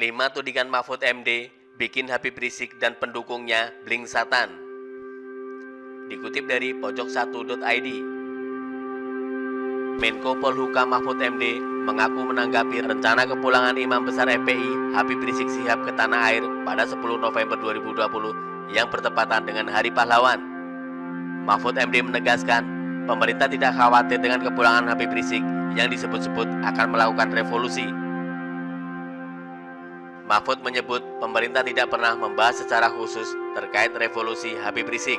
5 tudingan Mahfud MD bikin Habib Rizik dan pendukungnya bling satan. Dikutip dari pojok1.id, Menko Polhukam Mahfud MD mengaku menanggapi rencana kepulangan Imam Besar FPI Habib Rizik Syihab ke tanah air pada 10 November 2020 yang bertepatan dengan Hari Pahlawan. Mahfud MD menegaskan, pemerintah tidak khawatir dengan kepulangan Habib Rizik yang disebut-sebut akan melakukan revolusi. Mahfud menyebut pemerintah tidak pernah membahas secara khusus terkait revolusi Habib Rizik.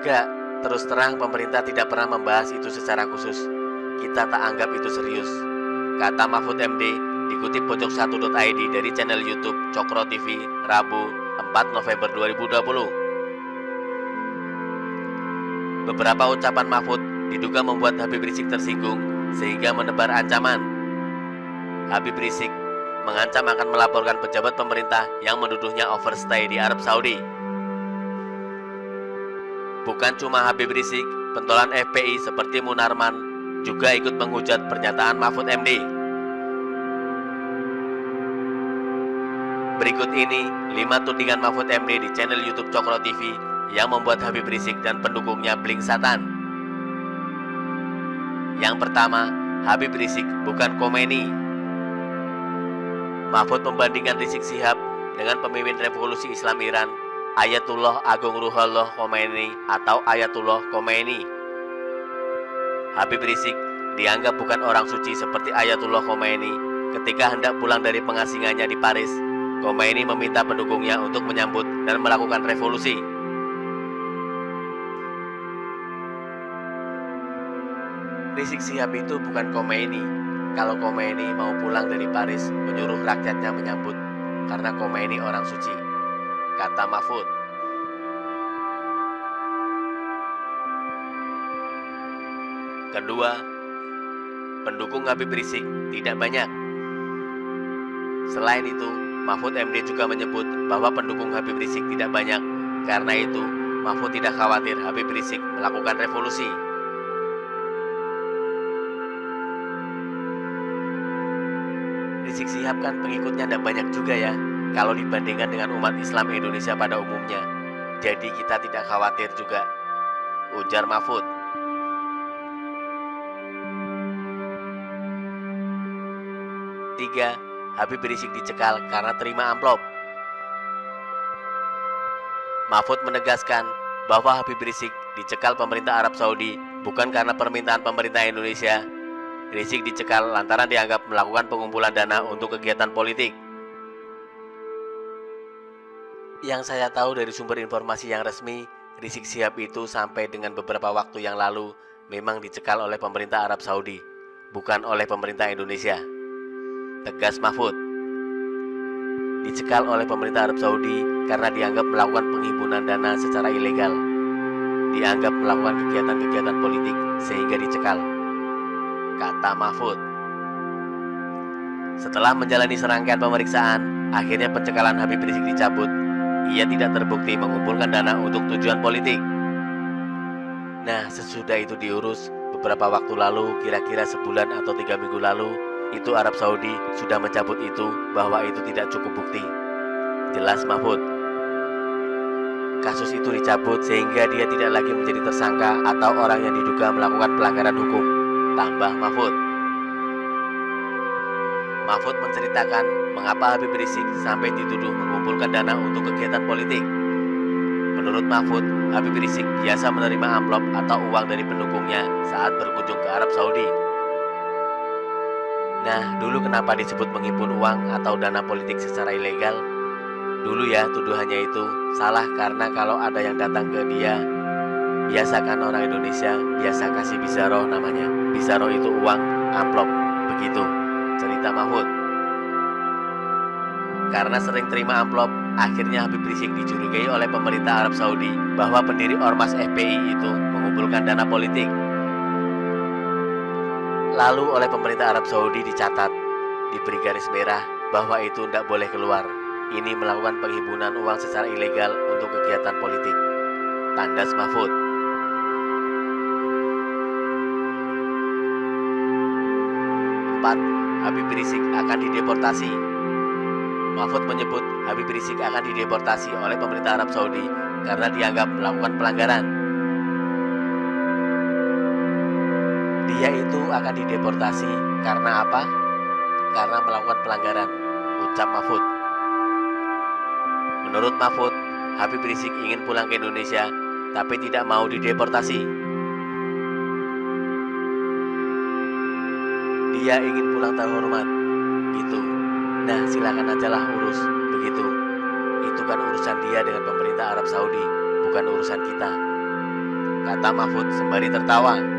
Gak, terus terang pemerintah tidak pernah membahas itu secara khusus. Kita tak anggap itu serius, kata Mahfud MD dikutip pojok1.id dari channel YouTube Cokro TV Rabu 4 November 2020. Beberapa ucapan Mahfud diduga membuat Habib Rizik tersinggung sehingga menebar ancaman. Habib Rizik mengancam akan melaporkan pejabat pemerintah yang menuduhnya overstay di Arab Saudi. Bukan cuma Habib Rizik, pentolan FPI seperti Munarman juga ikut menghujat pernyataan Mahfud MD. Berikut ini 5 tudingan Mahfud MD di channel YouTube Cokro TV yang membuat Habib Rizik dan pendukungnya bling satan. Yang pertama, Habib Rizik bukan Khomeini. Mahfud membandingkan Rizik Syihab dengan pemimpin revolusi Islam Iran, Ayatullah Agung Ruhollah Khomeini atau Ayatullah Khomeini. Habib Rizik dianggap bukan orang suci seperti Ayatullah Khomeini. Ketika hendak pulang dari pengasingannya di Paris, Khomeini meminta pendukungnya untuk menyambut dan melakukan revolusi. Rizik Syihab itu bukan Khomeini. Kalau Khomeini mau pulang dari Paris, menyuruh rakyatnya menyambut, karena Khomeini orang suci, kata Mahfud. Kedua, pendukung Habib Rizik tidak banyak. Selain itu, Mahfud MD juga menyebut bahwa pendukung Habib Rizik tidak banyak. Karena itu, Mahfud tidak khawatir Habib Rizik melakukan revolusi. Rizik Syihab kan pengikutnya tidak banyak juga ya, kalau dibandingkan dengan umat Islam Indonesia pada umumnya. Jadi kita tidak khawatir juga, ujar Mahfud. Tiga, Habib Rizik dicekal karena terima amplop. Mahfud menegaskan bahwa Habib Rizik dicekal pemerintah Arab Saudi bukan karena permintaan pemerintah Indonesia. Rizik dicekal lantaran dianggap melakukan pengumpulan dana untuk kegiatan politik. Yang saya tahu dari sumber informasi yang resmi, Rizik Syihab itu sampai dengan beberapa waktu yang lalu memang dicekal oleh pemerintah Arab Saudi, bukan oleh pemerintah Indonesia, tegas Mahfud. Dicekal oleh pemerintah Arab Saudi karena dianggap melakukan penghimpunan dana secara ilegal. Dianggap melakukan kegiatan-kegiatan politik sehingga dicekal, kata Mahfud. Setelah menjalani serangkaian pemeriksaan, akhirnya pencekalan Habib Rizik dicabut. Ia tidak terbukti mengumpulkan dana untuk tujuan politik. Nah, sesudah itu diurus, beberapa waktu lalu, kira-kira sebulan atau 3 minggu lalu, itu Arab Saudi sudah mencabut itu bahwa itu tidak cukup bukti, jelas Mahfud. Kasus itu dicabut sehingga dia tidak lagi menjadi tersangka atau orang yang diduga melakukan pelanggaran hukum, tambah Mahfud. Mahfud menceritakan mengapa Habib Rizik sampai dituduh mengumpulkan dana untuk kegiatan politik. Menurut Mahfud, Habib Rizik biasa menerima amplop atau uang dari pendukungnya saat berkunjung ke Arab Saudi. Nah, dulu kenapa disebut menghimpun uang atau dana politik secara ilegal? Dulu ya, tuduhannya itu salah karena kalau ada yang datang ke dia, biasakan orang Indonesia biasa kasih bisaroh namanya. Bisaroh itu uang, amplop, begitu, cerita Mahfud. Karena sering terima amplop, akhirnya Habib Rizik dicurigai oleh pemerintah Arab Saudi bahwa pendiri Ormas FPI itu mengumpulkan dana politik. Lalu oleh pemerintah Arab Saudi dicatat, diberi garis merah bahwa itu tidak boleh keluar. Ini melakukan penghimpunan uang secara ilegal untuk kegiatan politik, tandas Mahfud. 4. Habib Rizik akan dideportasi. Mahfud menyebut Habib Rizik akan dideportasi oleh pemerintah Arab Saudi karena dianggap melakukan pelanggaran. Dia itu akan dideportasi karena apa? Karena melakukan pelanggaran, ucap Mahfud. Menurut Mahfud, Habib Rizik ingin pulang ke Indonesia tapi tidak mau dideportasi. Dia ingin pulang terhormat, gitu. Nah, silakan ajalah urus, begitu. Itu kan urusan dia dengan pemerintah Arab Saudi, bukan urusan kita, kata Mahfud sembari tertawa.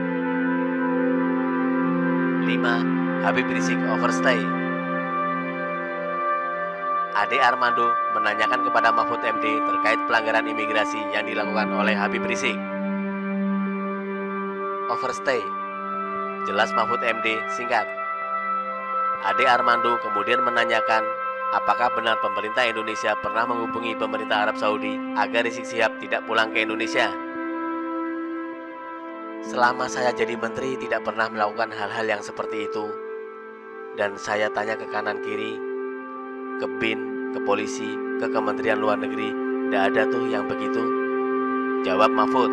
5. Habib Rizik overstay. Ade Armando menanyakan kepada Mahfud MD terkait pelanggaran imigrasi yang dilakukan oleh Habib Rizik. Overstay, jelas Mahfud MD singkat. Ade Armando kemudian menanyakan apakah benar pemerintah Indonesia pernah menghubungi pemerintah Arab Saudi agar Rizik Syihab tidak pulang ke Indonesia. Selama saya jadi menteri tidak pernah melakukan hal-hal yang seperti itu. Dan saya tanya ke kanan kiri, ke BIN, ke polisi, ke Kementerian Luar Negeri, tidak ada tuh yang begitu, jawab Mahfud.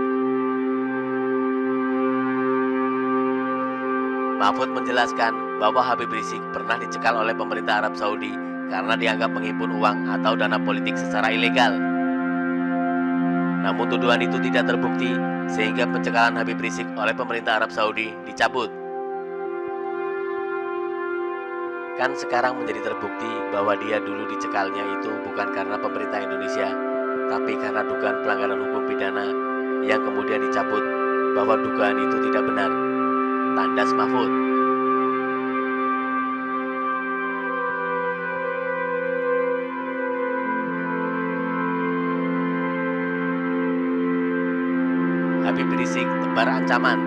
Mahfud menjelaskan bahwa Habib Rizik pernah dicekal oleh pemerintah Arab Saudi karena dianggap menghimpun uang atau dana politik secara ilegal. Namun tuduhan itu tidak terbukti sehingga pencekalan Habib Rizik oleh pemerintah Arab Saudi dicabut. Kan sekarang menjadi terbukti bahwa dia dulu dicekalnya itu bukan karena pemerintah Indonesia, tapi karena dugaan pelanggaran hukum pidana yang kemudian dicabut bahwa dugaan itu tidak benar, tandas Mahfud. Habib Rizik tebar ancaman.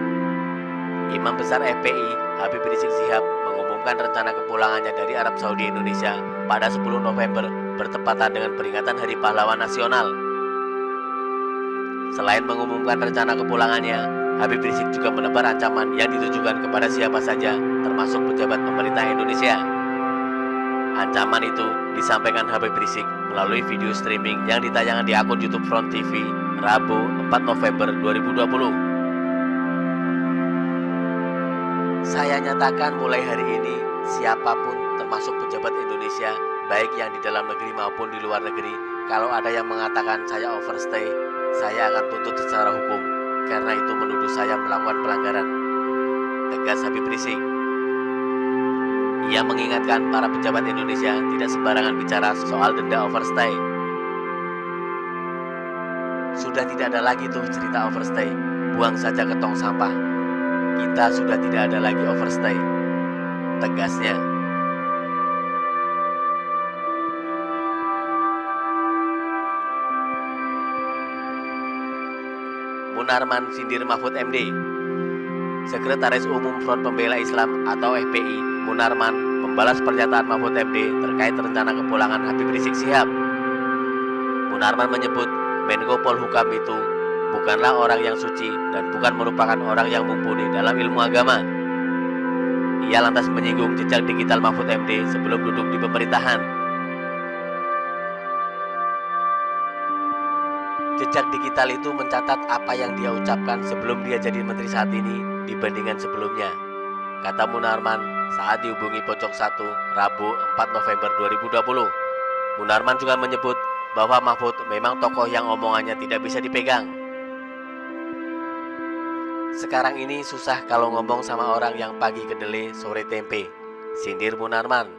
Imam besar FPI Habib Rizik Syihab mengumumkan rencana kepulangannya dari Arab Saudi Indonesia pada 10 November bertepatan dengan peringatan Hari Pahlawan Nasional. Selain mengumumkan rencana kepulangannya, Habib Rizik juga menebar ancaman yang ditujukan kepada siapa saja, termasuk pejabat pemerintah Indonesia. Ancaman itu disampaikan Habib Rizik melalui video streaming yang ditayangkan di akun YouTube Front TV Rabu 4 November 2020. Saya nyatakan mulai hari ini, siapapun termasuk pejabat Indonesia, baik yang di dalam negeri maupun di luar negeri, kalau ada yang mengatakan saya overstay, saya akan tuntut secara hukum, karena itu menuduh saya melakukan pelanggaran, tegas Habib Rizik. Ia mengingatkan para pejabat Indonesia tidak sembarangan bicara soal denda overstay. Sudah tidak ada lagi tuh cerita overstay, buang saja ke tong sampah. Kita sudah tidak ada lagi overstay, tegasnya. Munarman sindir Mahfud MD. Sekretaris Umum Front Pembela Islam atau FPI, Munarman membalas pernyataan Mahfud MD terkait rencana kepulangan Habib Rizik Syihab. Munarman menyebut Menko Polhukam itu bukanlah orang yang suci dan bukan merupakan orang yang mumpuni dalam ilmu agama. Ia lantas menyinggung jejak digital Mahfud MD sebelum duduk di pemerintahan. Jejak digital itu mencatat apa yang dia ucapkan sebelum dia jadi menteri saat ini dibandingkan sebelumnya, kata Munarman saat dihubungi Pojok 1 Rabu 4 November 2020. Munarman juga menyebut bahwa Mahfud memang tokoh yang omongannya tidak bisa dipegang. Sekarang ini susah kalau ngomong sama orang yang pagi kedelai, sore tempe, sindir Munarman.